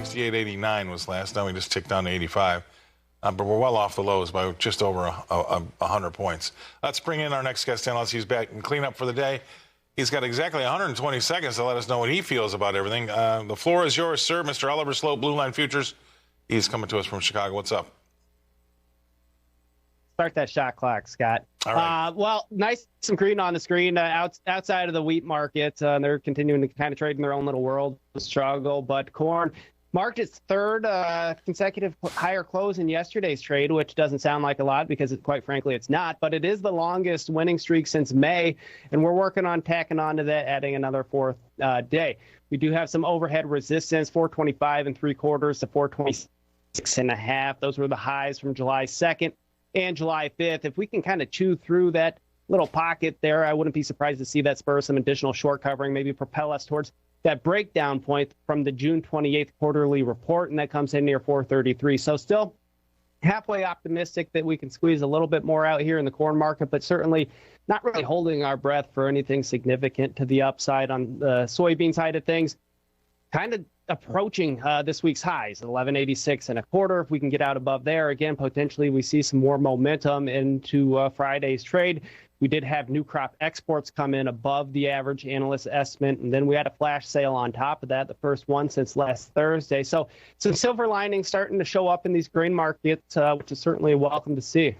68.89 was last. Now we just ticked down to 85. But we're well off the lows by just over 100 points. Let's bring in our next guest analyst. He's back and clean up for the day. He's got exactly 120 seconds to let us know what he feels about everything. The floor is yours, sir. Mr. Oliver Slope, Blue Line Futures. He's coming to us from Chicago. What's up? Start that shot clock, Scott. All right. Well, nice some green on the screen outside of the wheat market. They're continuing to kind of trade in their own little world, struggle. But corn marked its third consecutive higher close in yesterday's trade, which doesn't sound like a lot because, quite frankly, it's not. But it is the longest winning streak since May, and we're working on tacking on to that, adding another fourth day. We do have some overhead resistance, 425 3/4 to 426.5. Those were the highs from July 2nd and July 5th. If we can kind of chew through that little pocket there, I wouldn't be surprised to see that spur some additional short covering, maybe propel us towards that breakdown point from the June 28th quarterly report, and that comes in near 433. So still halfway optimistic that we can squeeze a little bit more out here in the corn market, but certainly not really holding our breath for anything significant to the upside on the soybean side of things. Kind of approaching this week's highs, 1186 1/4. If we can get out above there, again, potentially we see some more momentum into Friday's trade. We did have new crop exports come in above the average analyst estimate, and then we had a flash sale on top of that, the first one since last Thursday. So some silver linings starting to show up in these grain markets, which is certainly welcome to see.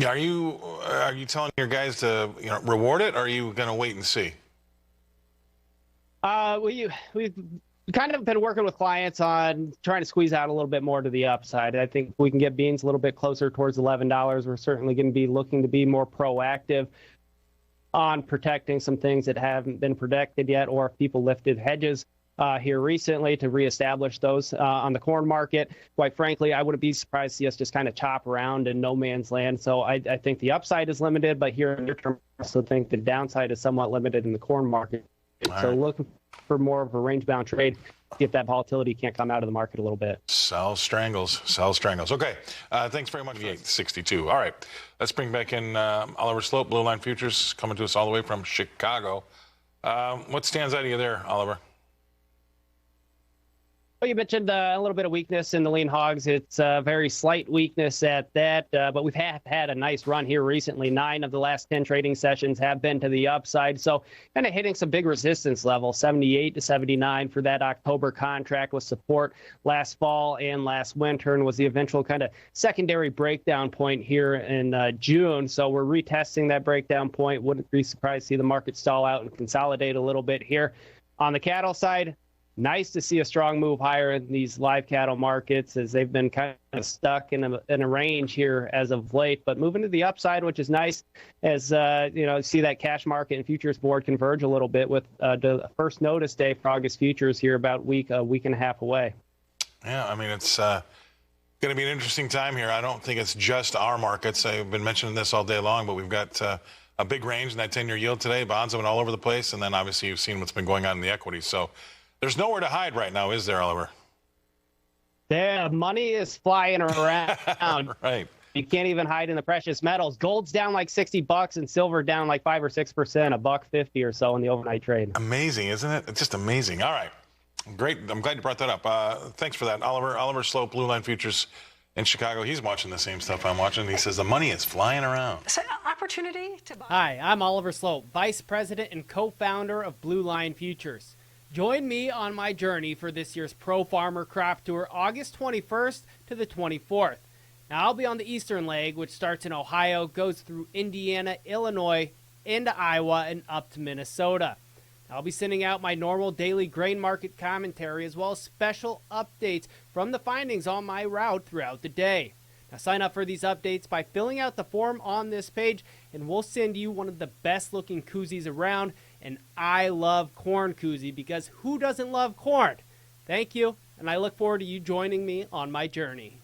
Yeah, are you telling your guys to reward it, or are you going to wait and see? We've kind of been working with clients on trying to squeeze out a little bit more to the upside. I think we can get beans a little bit closer towards $11. We're certainly going to be looking to be more proactive on protecting some things that haven't been protected yet, or if people lifted hedges here recently to reestablish those on the corn market. Quite frankly, I wouldn't be surprised to see us just kind of chop around in no man's land. So I think the upside is limited, but here in the near term, I also think the downside is somewhat limited in the corn market. So looking for more of a range-bound trade, see if that volatility can't come out of the market a little bit. Sell strangles. Okay. Thanks very much. 862. All right. Let's bring back in Oliver Slope, Blue Line Futures, coming to us all the way from Chicago. What stands out of you there, Oliver? Well, you mentioned a little bit of weakness in the lean hogs. It's a very slight weakness at that, but we've had a nice run here recently. 9 of the last 10 trading sessions have been to the upside, so kind of hitting some big resistance levels, 78 to 79 for that October contract with support last fall and last winter, and was the eventual kind of secondary breakdown point here in June. So we're retesting that breakdown point. Wouldn't be surprised to see the market stall out and consolidate a little bit here. On the cattle side, nice to see a strong move higher in these live cattle markets as they've been kind of stuck in a range here as of late, but moving to the upside, which is nice as, see that cash market and futures board converge a little bit with the first notice day for August futures here about a week and a half away. Yeah, I mean, it's going to be an interesting time here. I don't think it's just our markets. I've been mentioning this all day long, but we've got a big range in that 10-year yield today. Bonds have been all over the place, and then obviously you've seen what's been going on in the equities. So there's nowhere to hide right now, is there, Oliver? Yeah, money is flying around. Right. You can't even hide in the precious metals. Gold's down like $60 and silver down like 5 or 6%, $1.50 or so in the overnight trade. Amazing, isn't it? It's just amazing. All right. Great. I'm glad you brought that up. Thanks for that. Oliver Slope, Blue Line Futures in Chicago. He's watching the same stuff I'm watching. He says the money is flying around. So, opportunity to buy. Hi, I'm Oliver Slope, Vice President and co-founder of Blue Line Futures. Join me on my journey for this year's Pro Farmer Crop Tour, August 21st to the 24th. Now, I'll be on the eastern leg, which starts in Ohio, goes through Indiana, Illinois, into Iowa, and up to Minnesota. I'll be sending out my normal daily grain market commentary as well as special updates from the findings on my route throughout the day. Now, sign up for these updates by filling out the form on this page, and we'll send you one of the best-looking koozies around. And I love corn koozie because who doesn't love corn? Thank you, and I look forward to you joining me on my journey.